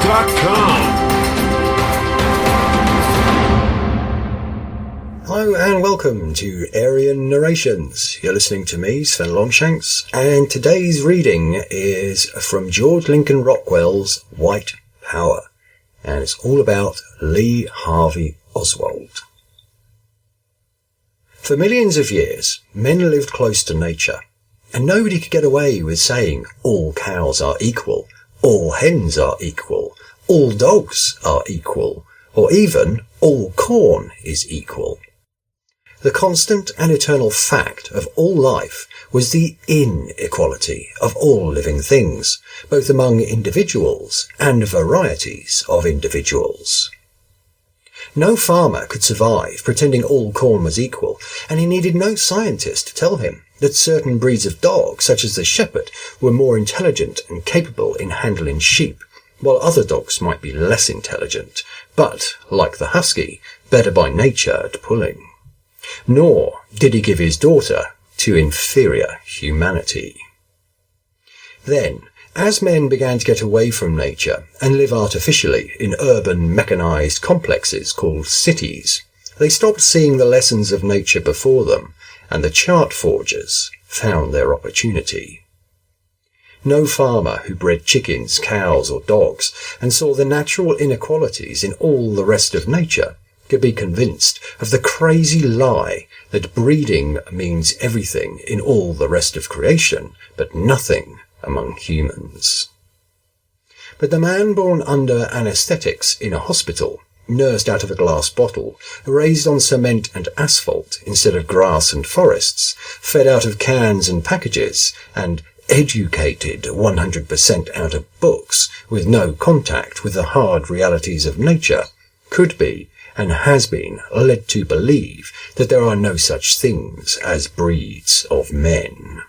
AryanNarrations.com. Hello and welcome to Aryan Narrations. You're listening to me, Sven Longshanks, and today's reading is from George Lincoln Rockwell's White Power, and it's all about Lee Harvey Oswald. For millions of years, men lived close to nature, and nobody could get away with saying all cows are equal, all hens are equal, all dogs are equal, or even all corn is equal. The constant and eternal fact of all life was the inequality of all living things, both among individuals and varieties of individuals. No farmer could survive pretending all corn was equal, and he needed no scientist to tell him that certain breeds of dogs, such as the shepherd, were more intelligent and capable in handling sheep, while other dogs might be less intelligent, but, like the husky, better by nature at pulling. Nor did he give his daughter to inferior humanity. Then, as men began to get away from nature and live artificially in urban mechanized complexes called cities, they stopped seeing the lessons of nature before them, and the chart forgers found their opportunity. No farmer who bred chickens, cows, or dogs and saw the natural inequalities in all the rest of nature could be convinced of the crazy lie that breeding means everything in all the rest of creation, but nothing among humans. But the man born under anaesthetics in a hospital, nursed out of a glass bottle, raised on cement and asphalt instead of grass and forests, fed out of cans and packages, and educated 100% out of books with no contact with the hard realities of nature, could be, and has been, led to believe that there are no such things as breeds of men.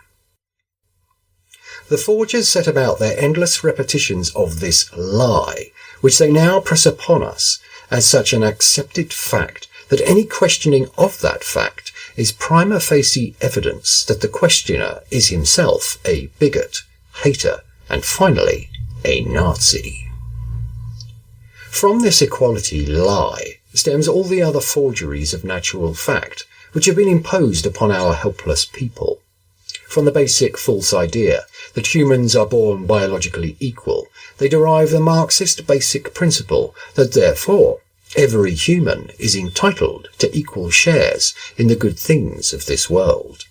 The forgers set about their endless repetitions of this lie, which they now press upon us as such an accepted fact that any questioning of that fact is prima facie evidence that the questioner is himself a bigot, hater, and finally a Nazi. From this equality lie stems all the other forgeries of natural fact which have been imposed upon our helpless people. From the basic false idea that humans are born biologically equal, they derive the Marxist basic principle that therefore every human is entitled to equal shares in the good things of this world.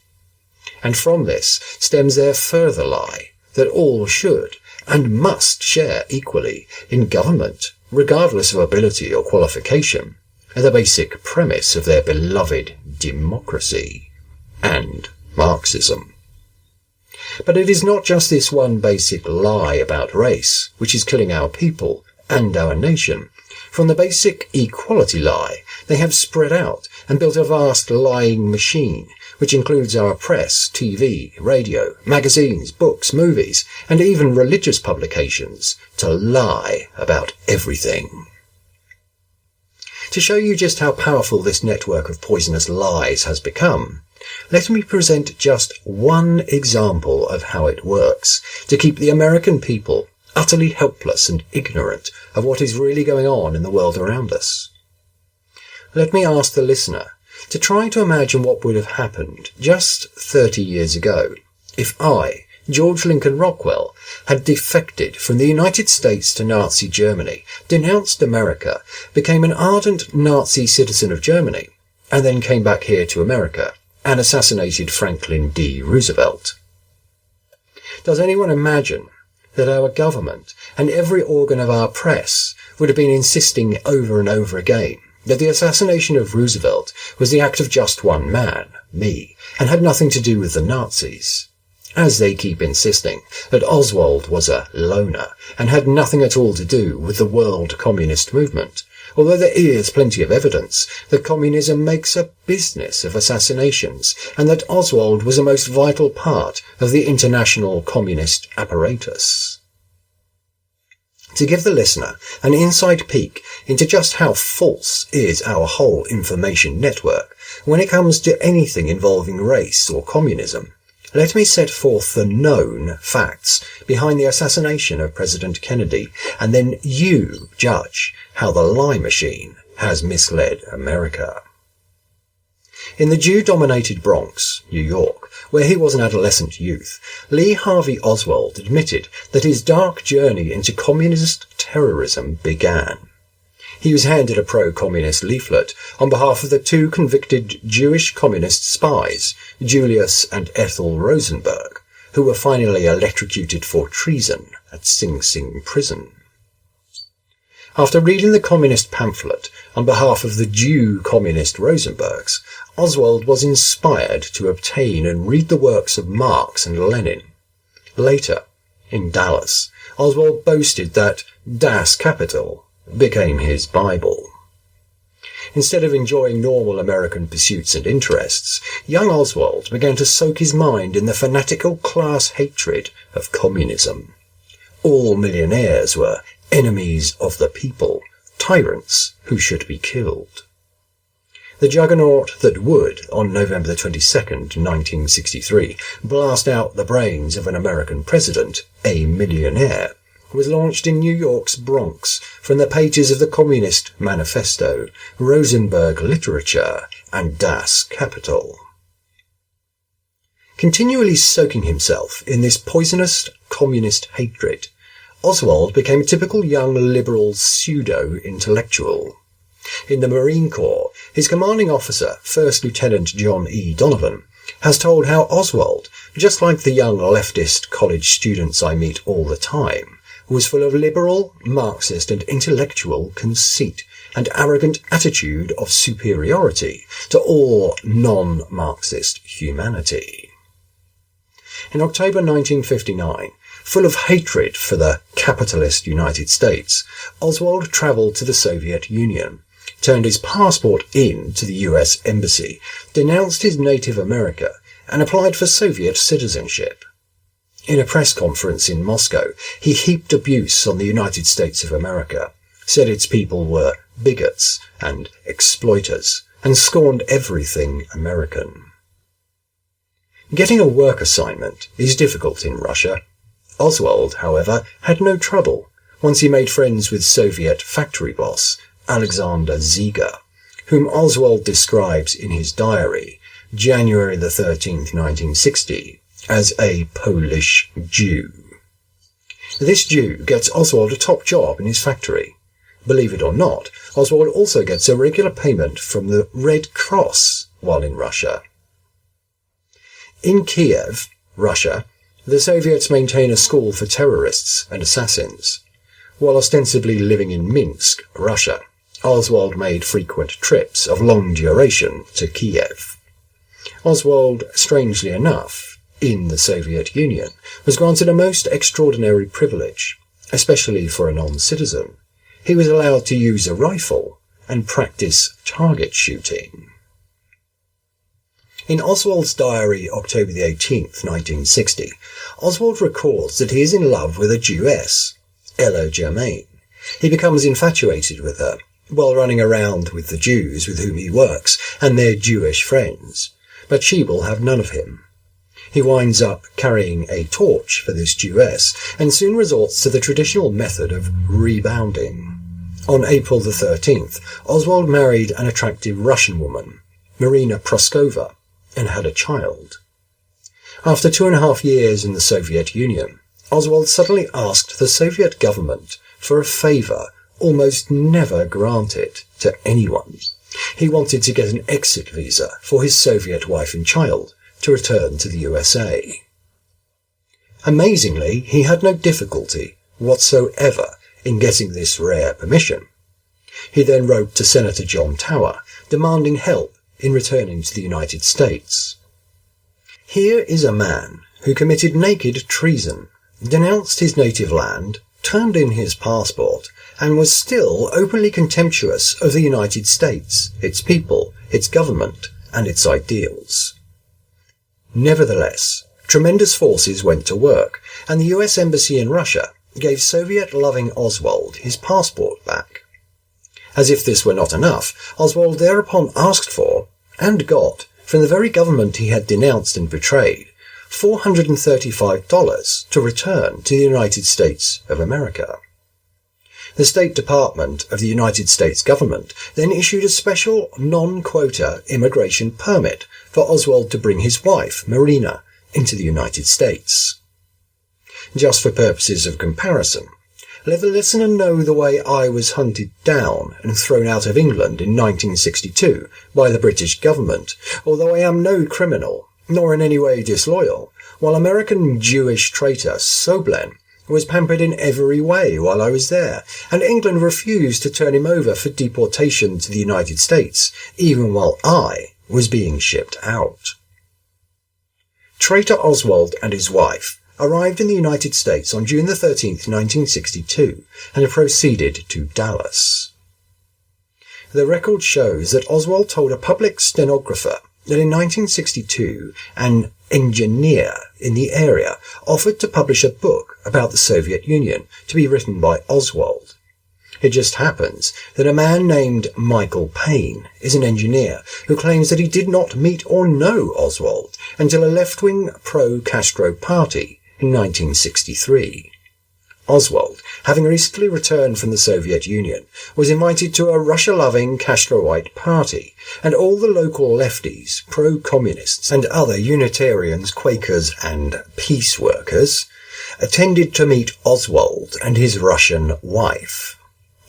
And from this stems their further lie that all should and must share equally in government, regardless of ability or qualification, and the basic premise of their beloved democracy and Marxism. But it is not just this one basic lie about race which is killing our people and our nation. From the basic equality lie, they have spread out and built a vast lying machine, which includes our press, TV, radio, magazines, books, movies, and even religious publications, to lie about everything. To show you just how powerful this network of poisonous lies has become, let me present just one example of how it works to keep the American people utterly helpless and ignorant of what is really going on in the world around us. Let me ask the listener to try to imagine what would have happened just 30 years ago if I, George Lincoln Rockwell, had defected from the United States to Nazi Germany, denounced America, became an ardent Nazi citizen of Germany, and then came back here to America and assassinated Franklin D. Roosevelt. Does anyone imagine that our government and every organ of our press would have been insisting over and over again that the assassination of Roosevelt was the act of just one man, me, and had nothing to do with the Nazis? As they keep insisting that Oswald was a loner and had nothing at all to do with the world communist movement, although there is plenty of evidence that communism makes a business of assassinations and that Oswald was a most vital part of the international communist apparatus. To give the listener an inside peek into just how false is our whole information network when it comes to anything involving race or communism, Let me set forth the known facts behind the assassination of President Kennedy, and then you judge how the lie machine has misled America. In the Jew-dominated Bronx, New York, where he was an adolescent youth, Lee Harvey Oswald admitted that his dark journey into communist terrorism began. He was handed a pro-communist leaflet on behalf of the two convicted Jewish communist spies, Julius and Ethel Rosenberg, who were finally electrocuted for treason at Sing Sing prison. After reading the communist pamphlet on behalf of the Jew communist Rosenbergs, Oswald was inspired to obtain and read the works of Marx and Lenin. Later, in Dallas, Oswald boasted that Das Kapital became his Bible. Instead of enjoying normal American pursuits and interests, young Oswald began to soak his mind in the fanatical class hatred of communism. All millionaires were enemies of the people, tyrants who should be killed. The juggernaut that would, on November 22nd, 1963, blast out the brains of an American president, a millionaire, was launched in New York's Bronx from the pages of the Communist Manifesto, Rosenberg Literature, and Das Kapital. Continually soaking himself in this poisonous communist hatred, Oswald became a typical young liberal pseudo-intellectual. In the Marine Corps, his commanding officer, First Lieutenant John E. Donovan, has told how Oswald, just like the young leftist college students I meet all the time, was full of liberal, Marxist and intellectual conceit and arrogant attitude of superiority to all non-Marxist humanity. In October 1959, full of hatred for the capitalist United States, Oswald travelled to the Soviet Union, turned his passport in to the US Embassy, denounced his native America, and applied for Soviet citizenship. In a press conference in Moscow, he heaped abuse on the United States of America, said its people were bigots and exploiters, and scorned everything American. Getting a work assignment is difficult in Russia. Oswald, however, had no trouble once he made friends with Soviet factory boss Alexander Ziga, whom Oswald describes in his diary, January the 13th, 1960, as a Polish Jew. This Jew gets Oswald a top job in his factory. Believe it or not, Oswald also gets a regular payment from the Red Cross while in Russia. In Kiev, Russia, the Soviets maintain a school for terrorists and assassins. While ostensibly living in Minsk, Russia, Oswald made frequent trips of long duration to Kiev. Oswald, strangely enough, in the Soviet Union, was granted a most extraordinary privilege, especially for a non-citizen. He was allowed to use a rifle and practice target shooting. In Oswald's diary, October the 18th, 1960, Oswald records that he is in love with a Jewess, Ella Germain. He becomes infatuated with her, while running around with the Jews with whom he works and their Jewish friends, but she will have none of him. He winds up carrying a torch for this Jewess and soon resorts to the traditional method of rebounding. On April the 13th, Oswald married an attractive Russian woman, Marina Proskova, and had a child. After 2.5 years in the Soviet Union, Oswald suddenly asked the Soviet government for a favour almost never granted to anyone. He wanted to get an exit visa for his Soviet wife and child to return to the USA. Amazingly, he had no difficulty whatsoever in getting this rare permission. He then wrote to Senator John Tower, demanding help in returning to the United States. Here is a man who committed naked treason, denounced his native land, turned in his passport, and was still openly contemptuous of the United States, its people, its government, and its ideals. Nevertheless, tremendous forces went to work, and the US Embassy in Russia gave Soviet-loving Oswald his passport back. As if this were not enough, Oswald thereupon asked for, and got, from the very government he had denounced and betrayed, $435 to return to the United States of America. The State Department of the United States government then issued a special non-quota immigration permit for Oswald to bring his wife, Marina, into the United States. Just for purposes of comparison, let the listener know the way I was hunted down and thrown out of England in 1962 by the British government, although I am no criminal, nor in any way disloyal, while American Jewish traitor Soblen was pampered in every way while I was there, and England refused to turn him over for deportation to the United States, even while I was being shipped out. Traitor Oswald and his wife arrived in the United States on June 13th, 1962, and proceeded to Dallas. The record shows that Oswald told a public stenographer that in 1962 an engineer in the area offered to publish a book about the Soviet Union to be written by Oswald. It just happens that a man named Michael Payne is an engineer who claims that he did not meet or know Oswald until a left-wing pro-Castro party in 1963. Oswald, having recently returned from the Soviet Union, was invited to a Russia-loving Castroite party, and all the local lefties, pro-communists, and other Unitarians, Quakers, and peace workers attended to meet Oswald and his Russian wife.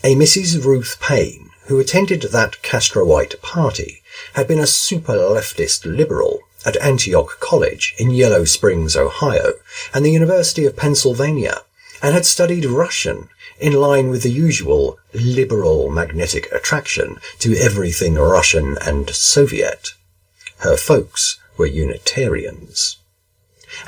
A Mrs. Ruth Payne, who attended that Castroite party, had been a super-leftist liberal at Antioch College in Yellow Springs, Ohio, and the University of Pennsylvania, and had studied Russian in line with the usual liberal magnetic attraction to everything Russian and Soviet. Her folks were Unitarians.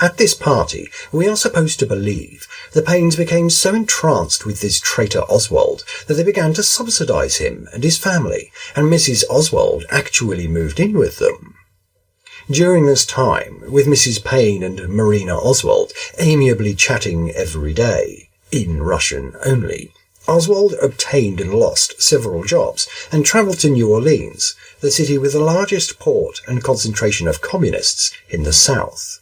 At this party, we are supposed to believe, the Paynes became so entranced with this traitor Oswald that they began to subsidize him and his family, and Mrs. Oswald actually moved in with them. During this time, with Mrs. Payne and Marina Oswald amiably chatting every day, in Russian only, Oswald obtained and lost several jobs and travelled to New Orleans, the city with the largest port and concentration of communists in the South.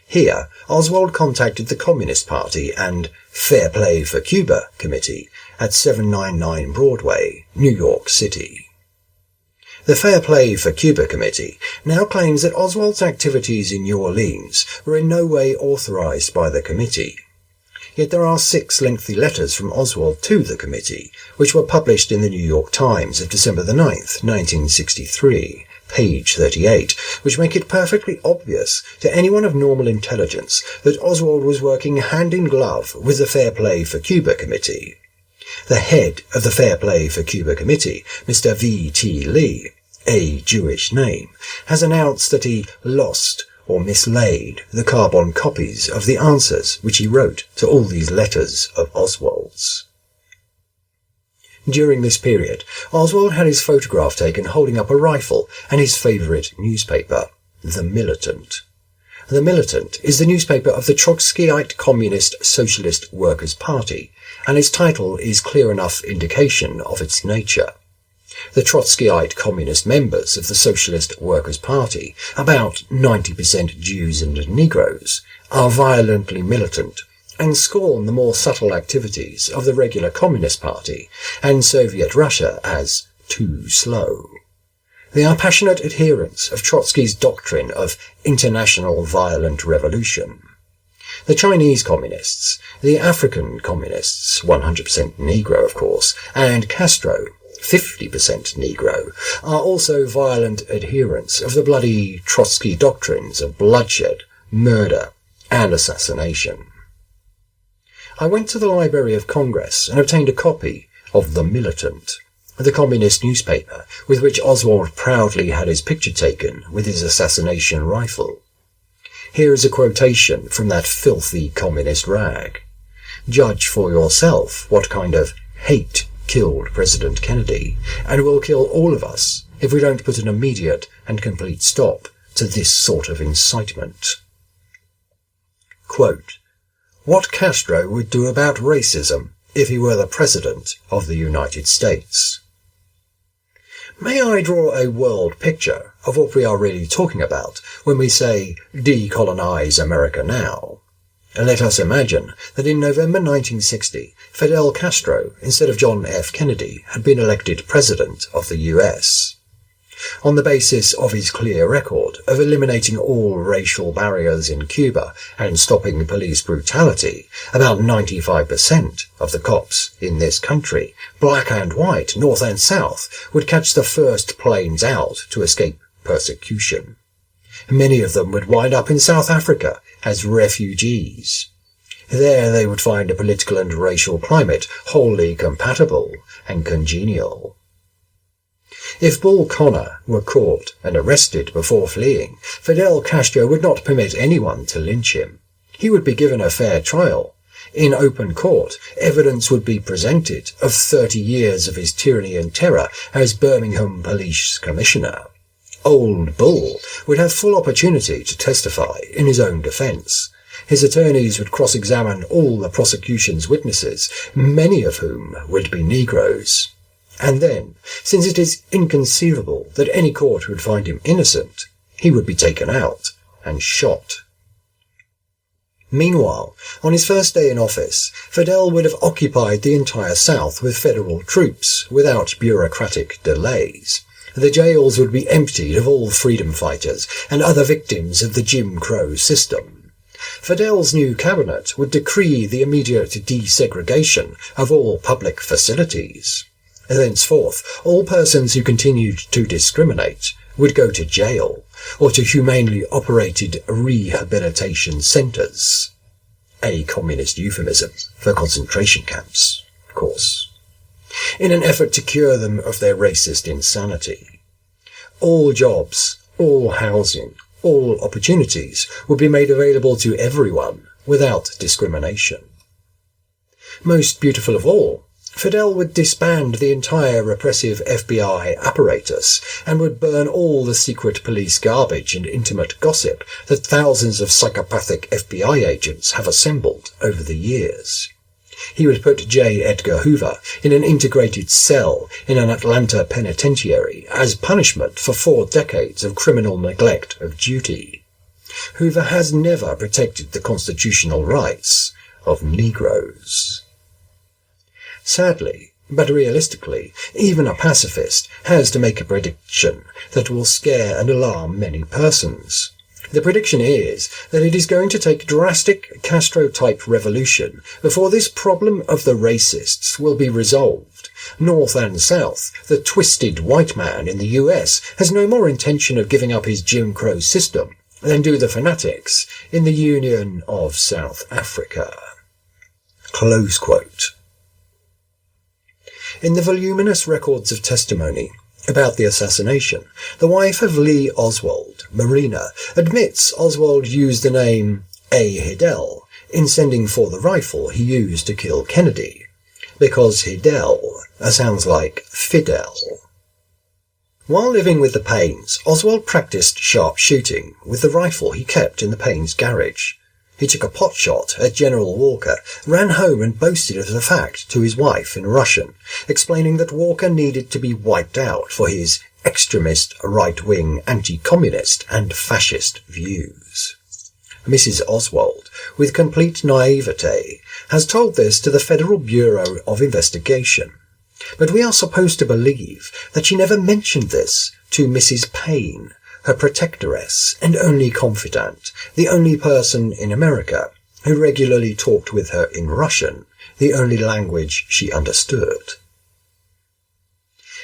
Here, Oswald contacted the Communist Party and Fair Play for Cuba Committee at 799 Broadway, New York City. The Fair Play for Cuba Committee now claims that Oswald's activities in New Orleans were in no way authorized by the committee. Yet there are 6 lengthy letters from Oswald to the committee, which were published in the New York Times of December 9th, 1963, page 38, which make it perfectly obvious to anyone of normal intelligence that Oswald was working hand in glove with the Fair Play for Cuba Committee. The head of the Fair Play for Cuba Committee, Mr. V.T. Lee, a Jewish name, has announced that he lost or mislaid the carbon copies of the answers which he wrote to all these letters of Oswald's. During this period, Oswald had his photograph taken holding up a rifle and his favourite newspaper, The Militant. The Militant is the newspaper of the Trotskyite Communist Socialist Workers' Party, and its title is clear enough indication of its nature. The Trotskyite communist members of the Socialist Workers' Party, about 90% Jews and Negroes, are violently militant and scorn the more subtle activities of the regular Communist Party and Soviet Russia as too slow. They are passionate adherents of Trotsky's doctrine of international violent revolution. The Chinese communists, the African communists, 100% Negro of course, and Castro, 50% Negro, are also violent adherents of the bloody Trotsky doctrines of bloodshed, murder, and assassination. I went to the Library of Congress and obtained a copy of The Militant, the communist newspaper with which Oswald proudly had his picture taken with his assassination rifle. Here is a quotation from that filthy communist rag. Judge for yourself what kind of hate killed President Kennedy, and will kill all of us if we don't put an immediate and complete stop to this sort of incitement. Quote, what Castro would do about racism if he were the President of the United States. May I draw a world picture of what we are really talking about when we say decolonize America now? And let us imagine that in November 1960, Fidel Castro, instead of John F. Kennedy, had been elected president of the US. On the basis of his clear record of eliminating all racial barriers in Cuba and stopping police brutality, about 95% of the cops in this country, black and white, north and south, would catch the first planes out to escape persecution. Many of them would wind up in South Africa as refugees. There they would find a political and racial climate wholly compatible and congenial. If Bull Connor were caught and arrested before fleeing, Fidel Castro would not permit anyone to lynch him. He would be given a fair trial. In open court, evidence would be presented of 30 years of his tyranny and terror as Birmingham Police Commissioner. Old Bull would have full opportunity to testify in his own defence. His attorneys would cross-examine all the prosecution's witnesses, many of whom would be Negroes. And then, since it is inconceivable that any court would find him innocent, he would be taken out and shot. Meanwhile, on his first day in office, Fidel would have occupied the entire South with federal troops without bureaucratic delays. The jails would be emptied of all freedom fighters and other victims of the Jim Crow system. Fidel's new cabinet would decree the immediate desegregation of all public facilities. Thenceforth, all persons who continued to discriminate would go to jail or to humanely operated rehabilitation centres. A communist euphemism for concentration camps, of course. In an effort to cure them of their racist insanity. All jobs, all housing, all opportunities would be made available to everyone without discrimination. Most beautiful of all, Fidel would disband the entire repressive FBI apparatus and would burn all the secret police garbage and intimate gossip that thousands of psychopathic FBI agents have assembled over the years. He would put J. Edgar Hoover in an integrated cell in an Atlanta penitentiary as punishment for 4 decades of criminal neglect of duty. Hoover has never protected the constitutional rights of Negroes. Sadly, but realistically, even a pacifist has to make a prediction that will scare and alarm many persons. The prediction is that it is going to take drastic Castro-type revolution before this problem of the racists will be resolved. North and South, the twisted white man in the US has no more intention of giving up his Jim Crow system than do the fanatics in the Union of South Africa. Close quote. In the voluminous records of testimony about the assassination, the wife of Lee Oswald, Marina, admits Oswald used the name A. Hidell in sending for the rifle he used to kill Kennedy, because Hidell sounds like Fidel. While living with the Paynes, Oswald practiced sharp shooting with the rifle he kept in the Paynes' garage. He took a pot shot at General Walker, ran home and boasted of the fact to his wife in Russian, explaining that Walker needed to be wiped out for his extremist, right-wing, anti-communist and fascist views. Mrs. Oswald, with complete naivete, has told this to the Federal Bureau of Investigation. But we are supposed to believe that she never mentioned this to Mrs. Payne, her protectoress and only confidant, the only person in America who regularly talked with her in Russian, the only language she understood.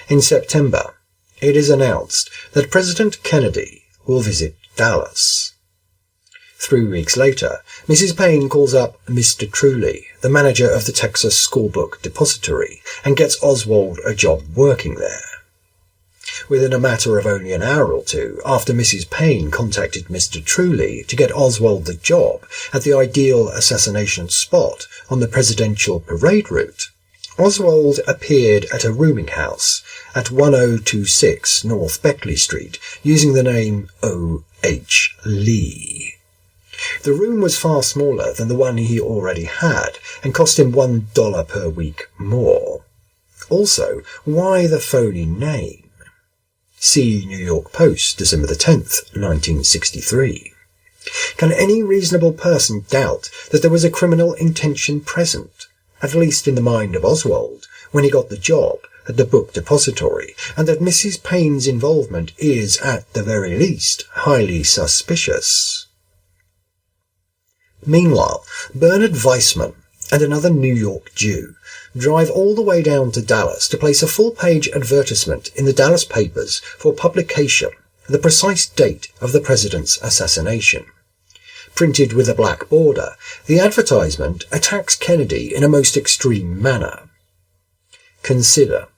In September, it is announced that President Kennedy will visit Dallas. 3 weeks later, Mrs. Payne calls up Mr. Truly, the manager of the Texas Schoolbook Depository, and gets Oswald a job working there. Within a matter of only an hour or two after Mrs. Payne contacted Mr. Truly to get Oswald the job at the ideal assassination spot on the presidential parade route, Oswald appeared at a rooming house at 1026 North Beckley Street using the name O.H. Lee. The room was far smaller than the one he already had and cost him $1 per week more. Also, why the phony name? See New York Post, December the 10th, 1963. Can any reasonable person doubt that there was a criminal intention present, at least in the mind of Oswald, when he got the job at the book depository, and that Mrs. Payne's involvement is, at the very least, highly suspicious? Meanwhile, Bernard Weissman and another New York Jew drive all the way down to Dallas to place a full-page advertisement in the Dallas papers for publication, the precise date of the president's assassination. Printed with a black border, the advertisement attacks Kennedy in a most extreme manner. Consider,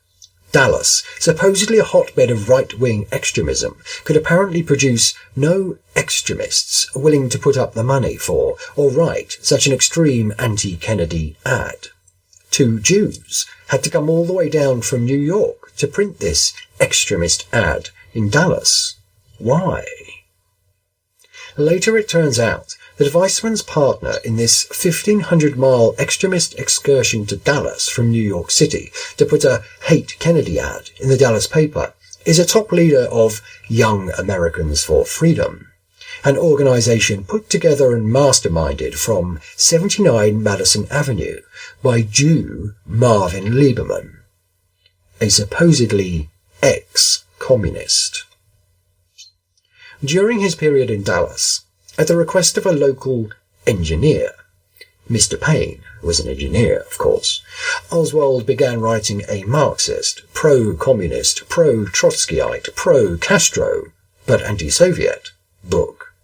Dallas, supposedly a hotbed of right-wing extremism, could apparently produce no extremists willing to put up the money for or write such an extreme anti-Kennedy ad. 2 Jews had to come all the way down from New York to print this extremist ad in Dallas. Why? Later it turns out that Weissman's partner in this 1,500-mile extremist excursion to Dallas from New York City to put a Hate Kennedy ad in the Dallas paper is a top leader of Young Americans for Freedom, an organization put together and masterminded from 79 Madison Avenue by Jew Marvin Lieberman, a supposedly ex-communist. During his period in Dallas, at the request of a local engineer, Mr. Payne was an engineer, of course, Oswald began writing a Marxist, pro-communist, pro-Trotskyite, pro-Castro, but anti-Soviet book.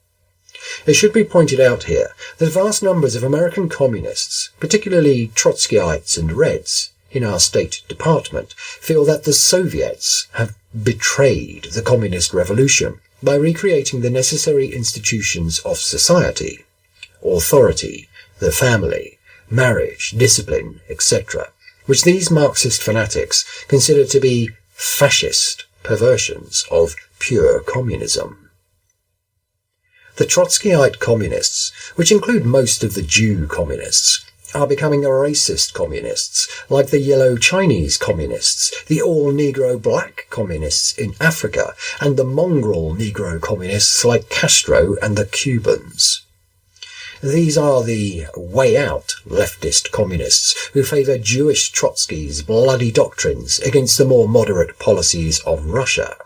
It should be pointed out here that vast numbers of American communists, particularly Trotskyites and Reds, in our State Department, feel that the Soviets have betrayed the communist revolution by recreating the necessary institutions of society, authority, the family, marriage, discipline, etc., which these Marxist fanatics consider to be fascist perversions of pure communism. The Trotskyite communists, which include most of the Jew communists, are becoming racist communists, like the yellow Chinese communists, the all-Negro black communists in Africa, and the mongrel Negro communists like Castro and the Cubans. These are the way-out leftist communists who favour Jewish Trotsky's bloody doctrines against the more moderate policies of Russia.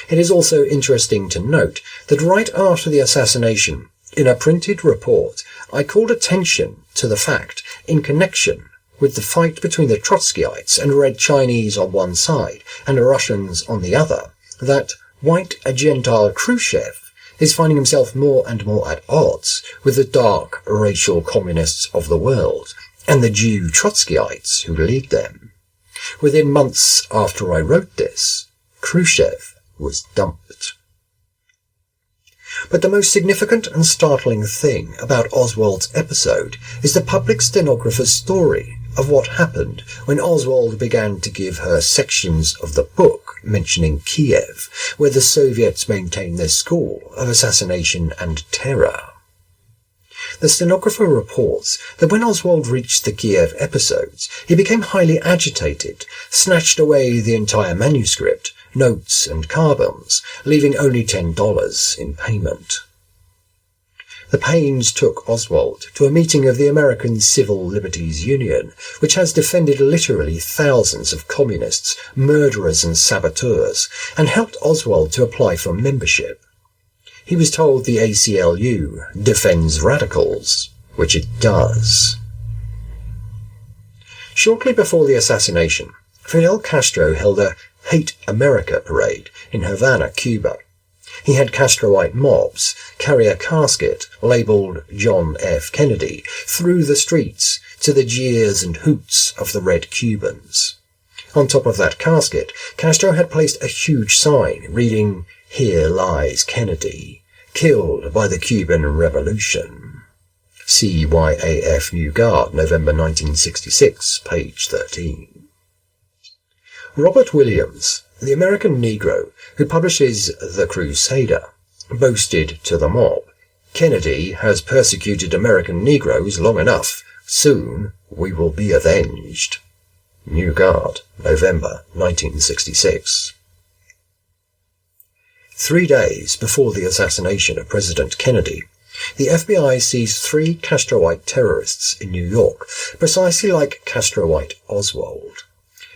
It is also interesting to note that right after the assassination, in a printed report, I called attention to the fact, in connection with the fight between the Trotskyites and Red Chinese on one side and the Russians on the other, that white Gentile Khrushchev is finding himself more and more at odds with the dark racial communists of the world and the Jew Trotskyites who lead them. Within months after I wrote this, Khrushchev was dumped. But the most significant and startling thing about Oswald's episode is the public stenographer's story of what happened when Oswald began to give her sections of the book mentioning Kiev, where the Soviets maintained their school of assassination and terror. The stenographer reports that when Oswald reached the Kiev episodes, he became highly agitated, snatched away the entire manuscript, notes and carbons, leaving only $10 in payment. The Paynes took Oswald to a meeting of the American Civil Liberties Union, which has defended literally thousands of communists, murderers and saboteurs, and helped Oswald to apply for membership. He was told the ACLU defends radicals, which it does. Shortly before the assassination, Fidel Castro held a Hate America parade in Havana, Cuba. He had Castroite mobs carry a casket labelled John F. Kennedy through the streets to the jeers and hoots of the Red Cubans. On top of that casket, Castro had placed a huge sign reading, "Here lies Kennedy, killed by the Cuban Revolution." CYAF New Guard, November 1966, page 13. Robert Williams, the American Negro who publishes The Crusader, boasted to the mob, "Kennedy has persecuted American Negroes long enough. Soon we will be avenged." New Guard, November 1966. 3 days before the assassination of President Kennedy, the FBI seized 3 Castroite terrorists in New York, precisely like Castroite Oswald.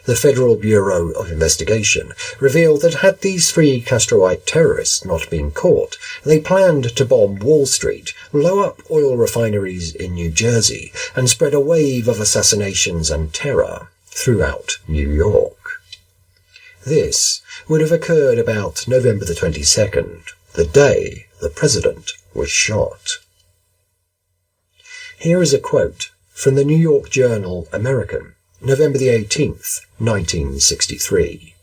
The Federal Bureau of Investigation revealed that had these 3 Castroite terrorists not been caught, they planned to bomb Wall Street, blow up oil refineries in New Jersey, and spread a wave of assassinations and terror throughout New York. This would have occurred about November the 22nd, the day the president was shot. Here is a quote from the New York Journal American, November the 18th, 1963.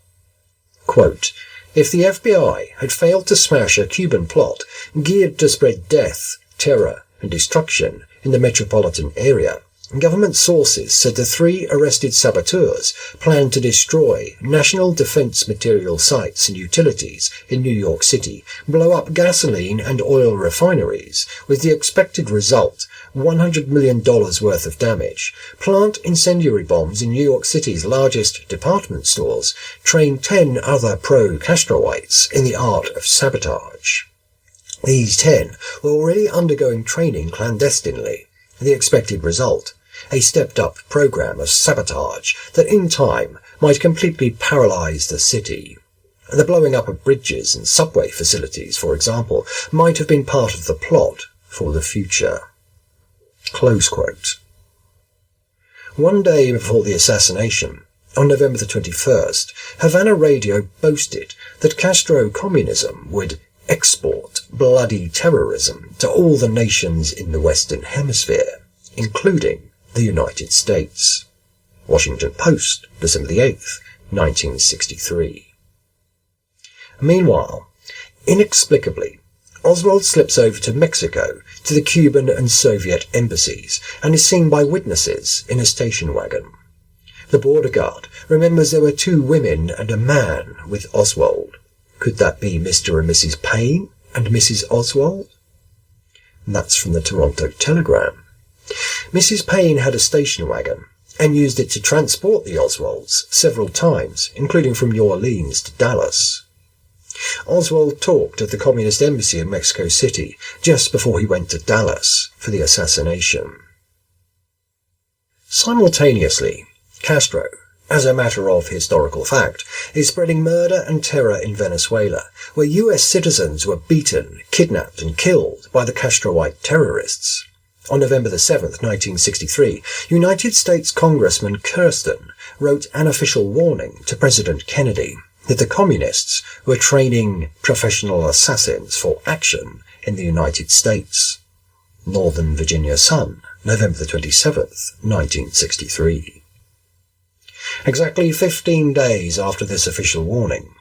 Quote, "If the FBI had failed to smash a Cuban plot geared to spread death, terror, and destruction in the metropolitan area, government sources said the 3 arrested saboteurs planned to destroy national defense material sites and utilities in New York City, blow up gasoline and oil refineries, with the expected result $100 million worth of damage, plant incendiary bombs in New York City's largest department stores, train 10 other pro-Castroites in the art of sabotage. These 10 were already undergoing training clandestinely. The expected result, a stepped-up program of sabotage that in time might completely paralyze the city. The blowing up of bridges and subway facilities, for example, might have been part of the plot for the future." Close quote. One day before the assassination, on November the 21st, Havana Radio boasted that Castro communism would export bloody terrorism to all the nations in the Western Hemisphere, including the United States. Washington Post, December the 8th, 1963. Meanwhile, inexplicably, Oswald slips over to Mexico to the Cuban and Soviet embassies and is seen by witnesses in a station wagon. The border guard remembers there were 2 women and a man with Oswald. Could that be Mr. and Mrs. Payne and Mrs. Oswald? And that's from the Toronto Telegram. Mrs. Payne had a station wagon and used it to transport the Oswalds several times, including from New Orleans to Dallas. Oswald talked at the Communist Embassy in Mexico City just before he went to Dallas for the assassination. Simultaneously, Castro, as a matter of historical fact, is spreading murder and terror in Venezuela, where US citizens were beaten, kidnapped and killed by the Castroite terrorists. On November the 7th, 1963, United States Congressman Kirsten wrote an official warning to President Kennedy that the communists were training professional assassins for action in the United States. Northern Virginia Sun, November the 27th, 1963. Exactly 15 days after this official warning,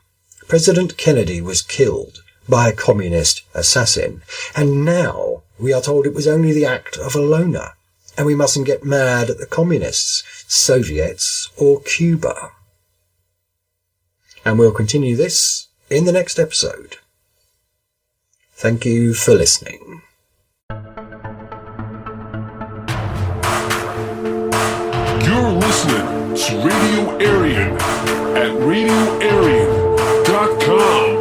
President Kennedy was killed by a communist assassin, and now we are told it was only the act of a loner, and we mustn't get mad at the communists, Soviets, or Cuba. And we'll continue this in the next episode. Thank you for listening. You're listening to Radio Aryan at radioaryan.com.